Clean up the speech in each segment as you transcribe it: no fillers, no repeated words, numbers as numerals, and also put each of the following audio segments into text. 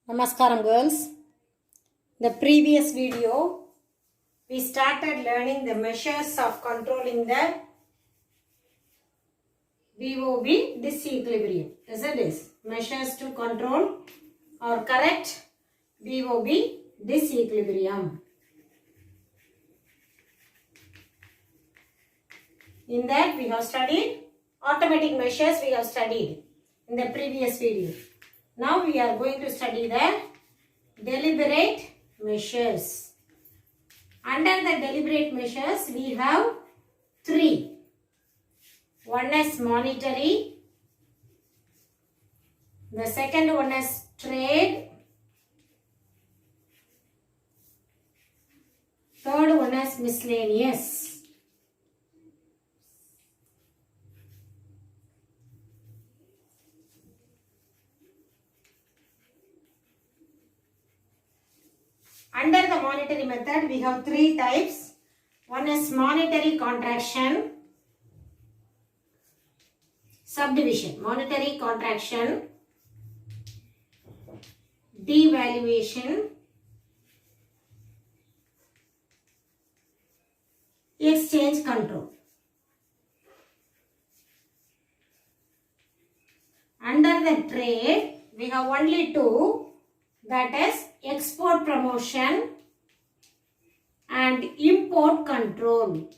Namaskaram girls. The previous video we started learning the measures of controlling the VOB disequilibrium. Isn't it? Measures to control or correct VOB disequilibrium. In that we have studied automatic measures we have studied in the previous video. Now we are going to study the deliberate measures. Under the deliberate measures, we have three. One is monetary. The second one is trade. Third one is miscellaneous. Under the monetary method, we have three types. One is monetary contraction, subdivision, monetary contraction, devaluation, exchange control. Under the trade, we have only two, that is export promotion and import control.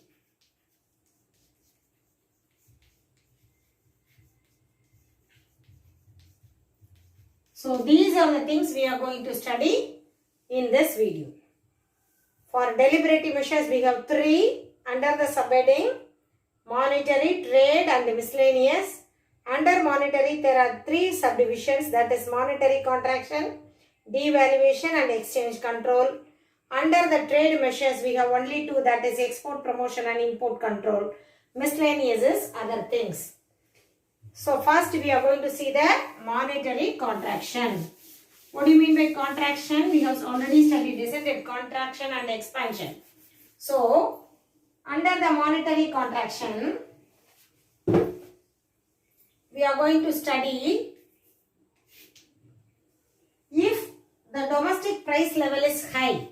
So these are the things we are going to study in this video. For deliberative measures we have three under the subheading monetary, trade and miscellaneous. Under monetary there are three subdivisions, that is monetary contraction, devaluation and exchange control. Under the trade measures we have only two, that is export promotion and import control. Miscellaneous is other things. So first we are going to see the monetary contraction. What do you mean by contraction? We have already studied, isn't it? Contraction and expansion. So under the monetary contraction we are going to study if the domestic price level is high.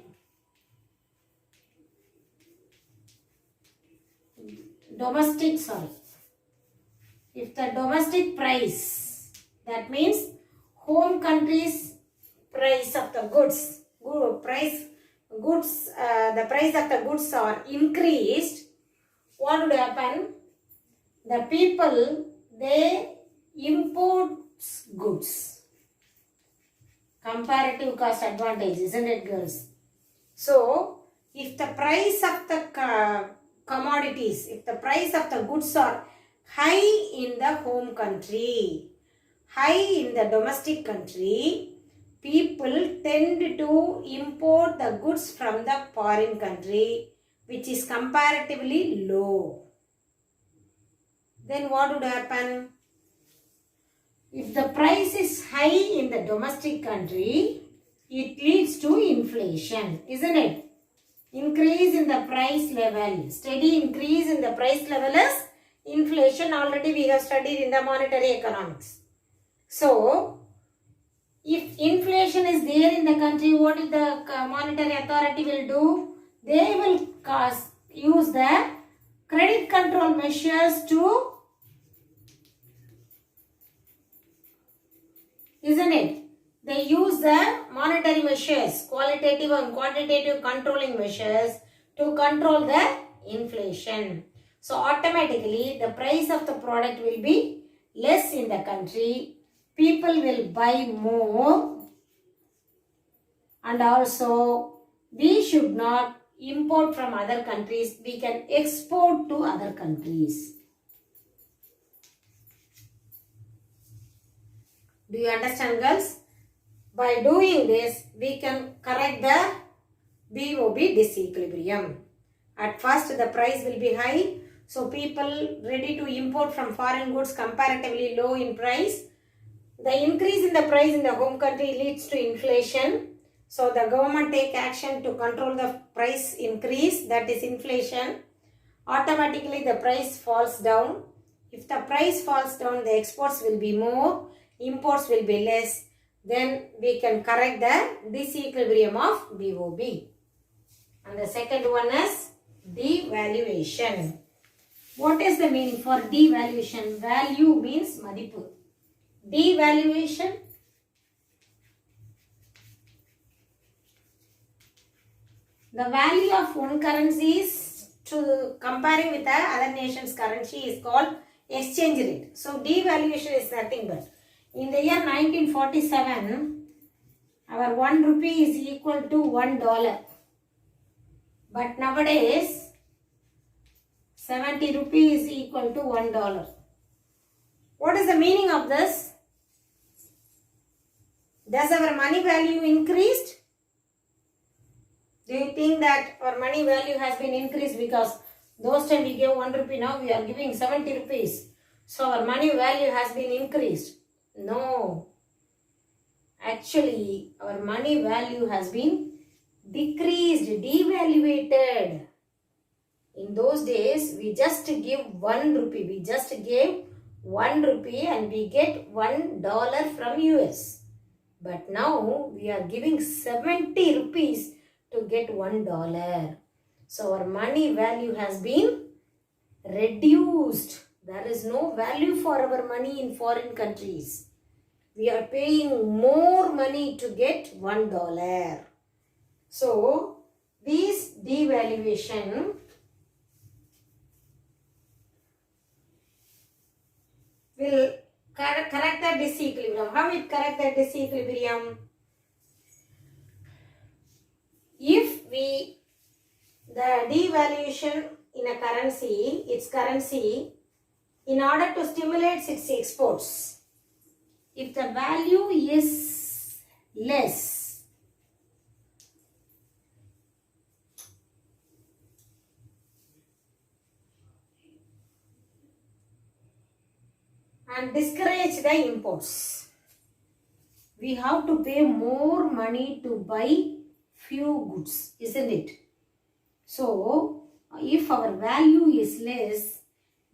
If the domestic price, that means home country's price of the goods, the price of the goods are increased, what would happen? The people, they import goods. Comparative cost advantage, isn't it girls? So, if the price of the commodities, if the price of the goods are high in the home country, high in the domestic country, people tend to import the goods from the foreign country, which is comparatively low. Then what would happen? If the price is high in the domestic country, it leads to inflation, isn't it? Increase in the price level, steady increase in the price level is inflation. Already we have studied in the monetary economics. So, if inflation is there in the country, what is the monetary authority will do? They will use the credit control measures to, isn't it? They use the monetary measures, qualitative and quantitative controlling measures to control the inflation. So automatically the price of the product will be less in the country. People will buy more, and also we should not import from other countries. We can export to other countries. Do you understand girls? By doing this, we can correct the VOB disequilibrium. At first, the price will be high. So, people ready to import from foreign goods comparatively low in price. The increase in the price in the home country leads to inflation. So, the government take action to control the price increase, that is inflation. Automatically, the price falls down. If the price falls down, the exports will be more, imports will be less. then we can correct the disequilibrium of BOB. And the second one is devaluation. What is the meaning for devaluation? Value means மதிப்பு. Devaluation, the value of one currency is to comparing with the other nation's currency is called exchange rate. So devaluation is nothing but in the year 1947 our 1 rupee is equal to $1. But nowadays 70 rupees is equal to $1. What is the meaning of this? Does our money value increased? Do you think that our money value has been increased because those time we gave 1 rupee, now we are giving 70 rupees. So our money value has been increased? No. Actually, our money value has been decreased, devaluated. In those days, we just give 1 rupee. We just gave 1 rupee and we get $1 from US. But now we are giving 70 rupees to get $1. So our money value has been reduced. There is no value for our money in foreign countries. We are paying more money to get $1. So this devaluation will correct the disequilibrium. How it correct the disequilibrium? If the devaluation in a currency, its currency, in order to stimulate its exports, if the value is less, and discourage the imports, we have to pay more money to buy few goods, isn't it? So, if our value is less,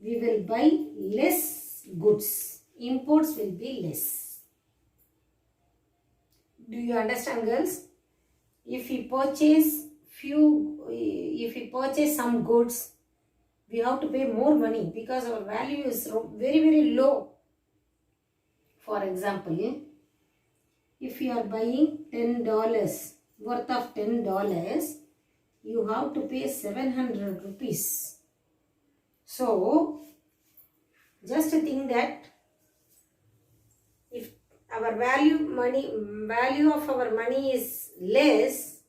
we will buy less goods. Imports will be less. Do you understand, girls? If we purchase some goods, we have to pay more money because our value is very, very low. For example, if you are buying $10, worth of $10, you have to pay 700 rupees. So, just think that if our value of our money is less,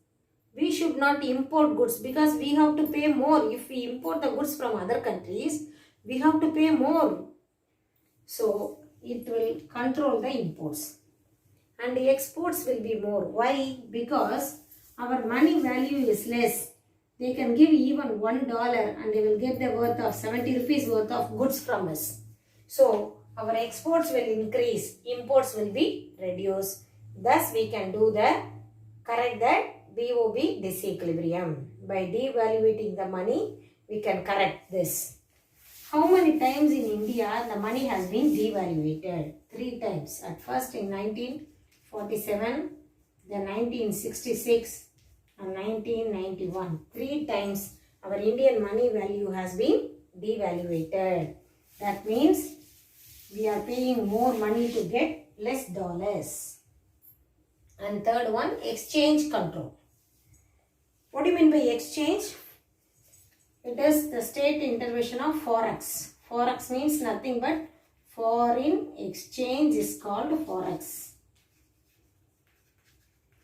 we should not import goods because we have to pay more. If we import the goods from other countries, we have to pay more. So, it will control the imports. And the exports will be more. Why? Because our money value is less. They can give even $1 and they will get the worth of 70 rupees worth of goods from us. So, our exports will increase. Imports will be reduced. Thus, we can correct the BOB disequilibrium. By devaluating the money, we can correct this. How many times in India the money has been devaluated? 3 times. At first in 1947, then 1966 and 1991. 3 times our Indian money value has been devaluated. That means we are paying more money to get less dollars. And third one, exchange control. What do you mean by exchange? It is the state intervention of Forex. Forex means nothing but foreign exchange is called Forex.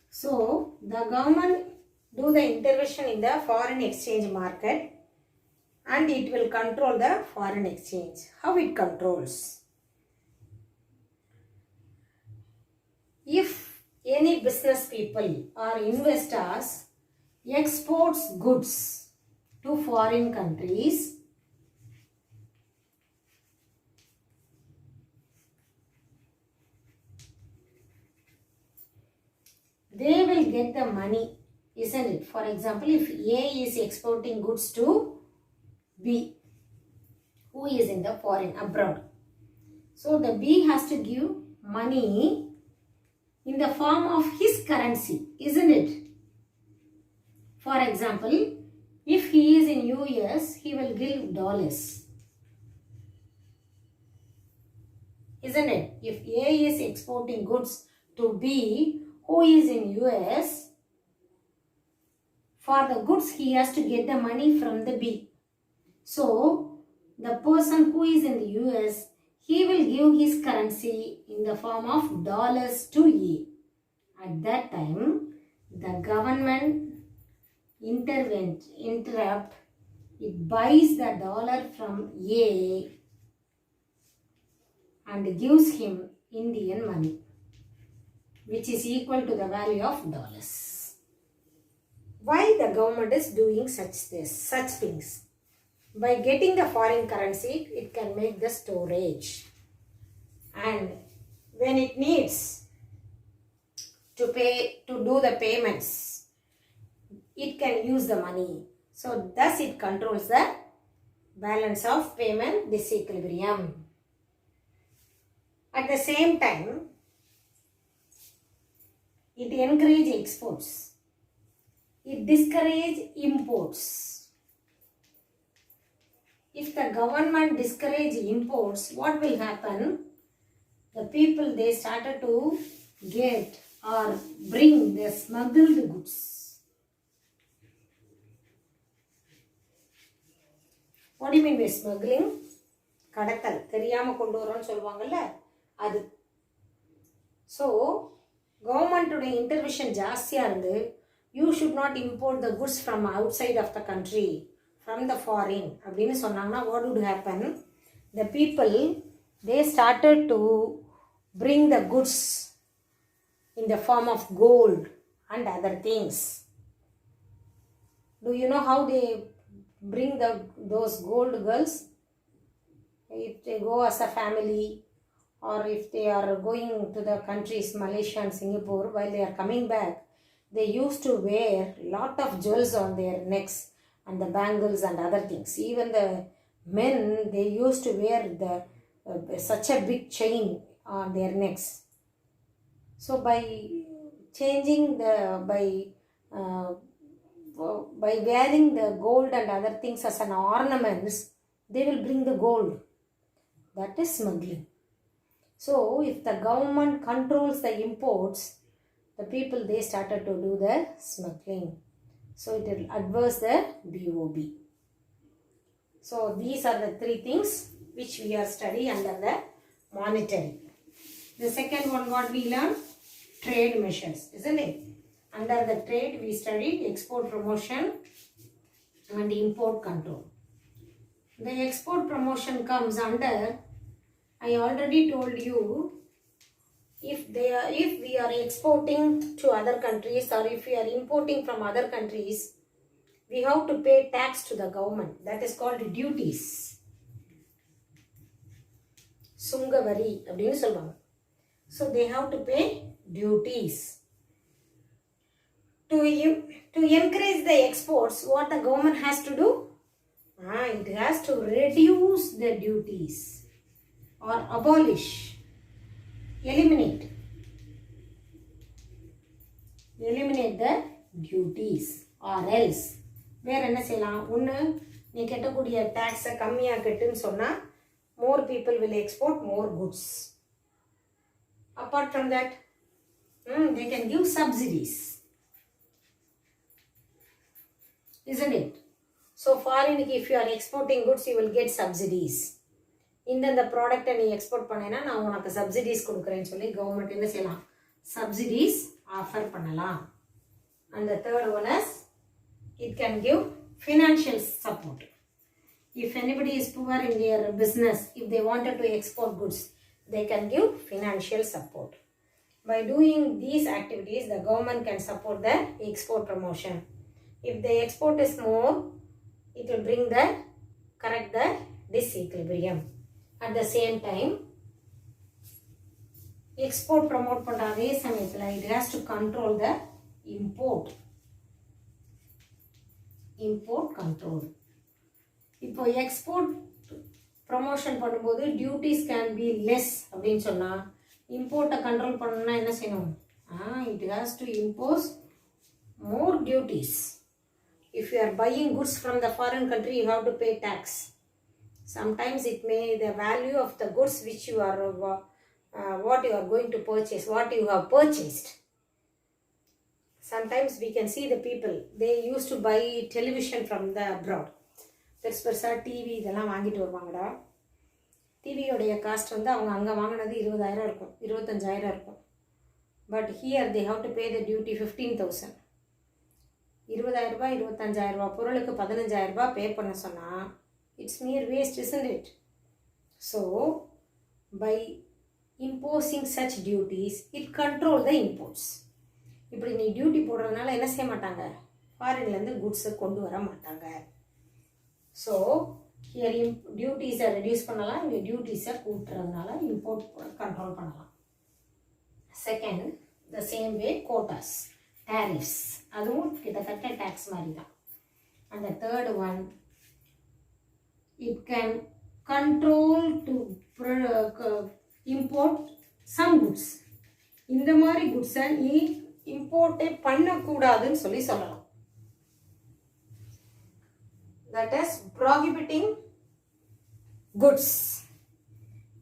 So, the government do the intervention in the foreign exchange market and it will control the foreign exchange. How it controls? If any business people or investors exports goods to foreign countries, they will get the money, isn't it? For example, if A is exporting goods to B, who is in the foreign abroad. So, the B has to give money in the form of his currency, isn't it? For example, if he is in US, he will give dollars. Isn't it? If A is exporting goods to B, who is in US, for the goods he has to get the money from the B. So, the person who is in the US, he will give his currency in the form of dollars to A. At that time, the government interrupt, it buys the dollar from A and gives him Indian money, which is equal to the value of dollars. Why the government is doing such things? By getting the foreign currency, it can make the storage. And when it needs to do the payments, it can use the money. So thus it controls the balance of payment disequilibrium. At the same time, it encourages exports. It discourages imports. If the government discourages imports, what will happen? The people, they started to get or bring the smuggled goods. What do you mean by smuggling? கடத்தல், தெரியாம கொண்டு வரோம்னு சொல்வாங்கல்ல அது. So, government உடைய intervention ஜாஸ்தியா இருந்து, you should not import the goods from outside of the country, from the foreign அப்படின்னு சொன்னாங்கன்னா what would happen? The people, they started to bring the goods in the form of gold and other things. Do you know how they bring those gold girls? If they go as a family, or if they are going to the countries Malaysia and Singapore, while they are coming back, they used to wear lot of jewels on their necks and the bangles and other things. Even the men, they used to wear such a big chain on their necks. So by changing by wearing the gold and other things as an ornaments, they will bring the gold. That is smuggling. So if the government controls the imports, the people, they started to do the smuggling. So it will adverse the BOB. So these are the three things which we are studying under the monetary. The second one, what we learned? Trade measures, isn't it? Under the trade, we studied export promotion and import control. The export promotion comes under, I already told you, if we are exporting to other countries, or if we are importing from other countries, we have to pay tax to the government. That is called duties. Sungavari அப்படினு சொல்வாங்க. So they have to pay duties. To encourage the exports, what the government has to do? It has to reduce the duties or abolish, eliminate the duties, or else வேற என்ன செய்யலாம்? ஒன்று, நீ கட்டக்கூடிய டேக்ஸை கம்மியாக கட்டுன்னு சொன்னால் more people will export more goods. Apart from that, they can give subsidies, isn't it? So foreign, if you are exporting goods, you will get subsidies. இந்த ப்ராடக்டை நீ எக்ஸ்போர்ட் பண்ணேன்னா நான் உனக்கு சப்சிடிஸ் கொடுக்குறேன்னு சொல்லி கவர்மெண்ட் என்ன செய்யலாம்? சப்சிடிஸ் ஆஃபர் பண்ணலாம். And the third one is, it can give financial support. If anybody is poor in their business, if they wanted to export goods, they can give financial support. By doing these activities, the government can support the export promotion. If the export is more, it will correct the disequilibrium. At the same time, export promote பண்ற அதே சமயத்துல it has to control the import control. இப்போ export promotion பண்ணும்போது duties can be less அப்படின்னு சொன்னா, import control பண்ணணும்னா என்ன செய்யணும்? It has to impose more duties. If you are buying goods from the foreign country, you have to pay tax. Sometimes it may the value of the goods which you are what you are going to purchase, what you have purchased. Sometimes we can see the people, they used to buy television from the abroad. That's பெருசா TV இதெல்லாம் வாங்கிட்டு வருவாங்கடா. டிவியோடைய cost வந்து அவங்க அங்கே வாங்கினது 20,000 இருக்கும், 25,000 இருக்கும். But here they have to pay the duty 15,000. 20,000 ரூபாய் 25,000 ரூபாய் பொருளுக்கு 15,000 ரூபாய் பே பண்ண சொன்னால் it's mere waste, isn't it? So by imposing such duties, it control the imports. இப்படி நீ டியூட்டி போடுறதுனால என்ன செய்ய மாட்டாங்க, ஃபாரின்லேருந்து குட்ஸை கொண்டு வர மாட்டாங்க. ஸோ ஹியர் டியூட்டிஸை ரெடியூஸ் பண்ணலாம், இங்கே டியூட்டிஸை கூட்டுறதுனால இம்போர்ட் கண்ட்ரோல் பண்ணலாம். Second, the same way quotas, tariffs, அதுவும் கிட்டத்தட்ட டேக்ஸ் மாதிரி தான். And the third one, it can control to import some goods. இந்த மாதிரி குட்ஸை நீ இம்போர்ட்டே பண்ணக்கூடாதுன்னு சொல்லலாம். That is prohibiting goods.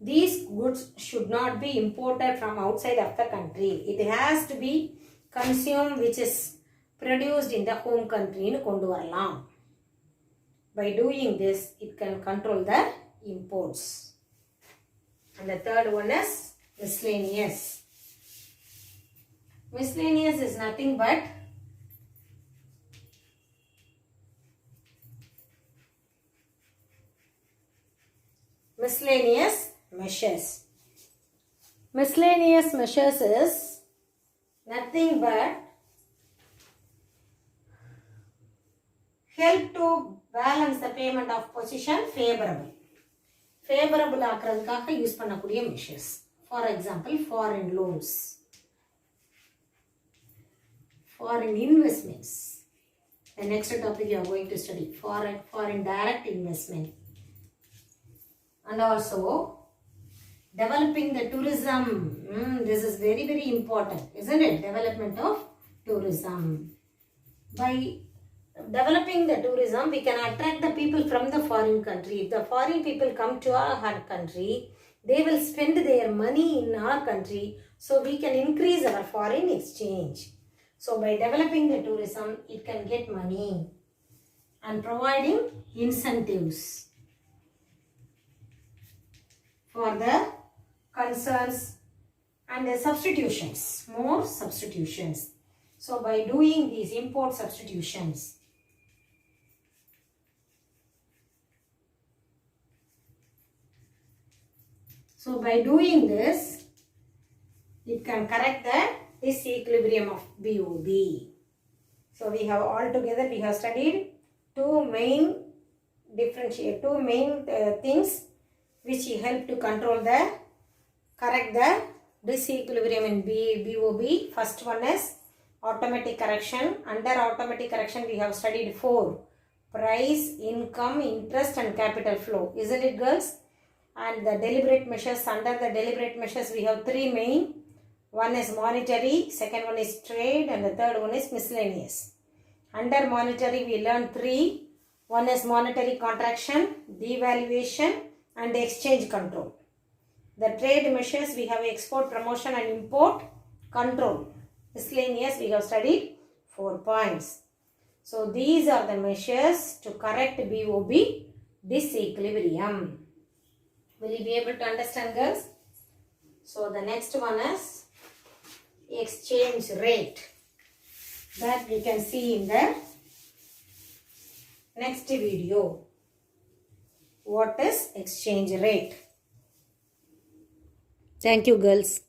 These goods should not be imported from outside of the country. It has to be consumed which is produced in the home country nu kondu varalam. By doing this, it can control the imports. And the third one is miscellaneous. Miscellaneous is nothing but miscellaneous measures. Miscellaneous measures is nothing but help to balance the payment of position favorable. Favorable ஆக்குறதுக்காக use பண்ணக்கூடிய measures. For example, foreign loans, foreign investments. The next topic you are going to study, foreign direct investment. And also developing the tourism. This is very, very important, isn't it? Development of tourism. By developing the tourism, we can attract the people from the foreign country. If the foreign people come to our country, they will spend their money in our country, so we can increase our foreign exchange. So by developing the tourism, it can get money and providing incentives for the concerns and the substitutions, more substitutions. So by doing these import substitutions, it can correct the disequilibrium of BOB. So we have studied two main things which help to correct the disequilibrium in BOB. First one is automatic correction. Under automatic correction we have studied 4: price, income, interest and capital flow. Isn't it, girls? And the deliberate measures, under the deliberate measures we have 3 main. One is monetary, second one is trade, and the third one is miscellaneous. Under monetary we learned 3. One is monetary contraction, devaluation and exchange control. The trade measures we have export, promotion and import control. Miscellaneous we have studied 4 points. So these are the measures to correct BOB disequilibrium. Will you be able to understand, girls? So the next one is exchange rate. That we can see in the next video. What is exchange rate? Thank you, girls.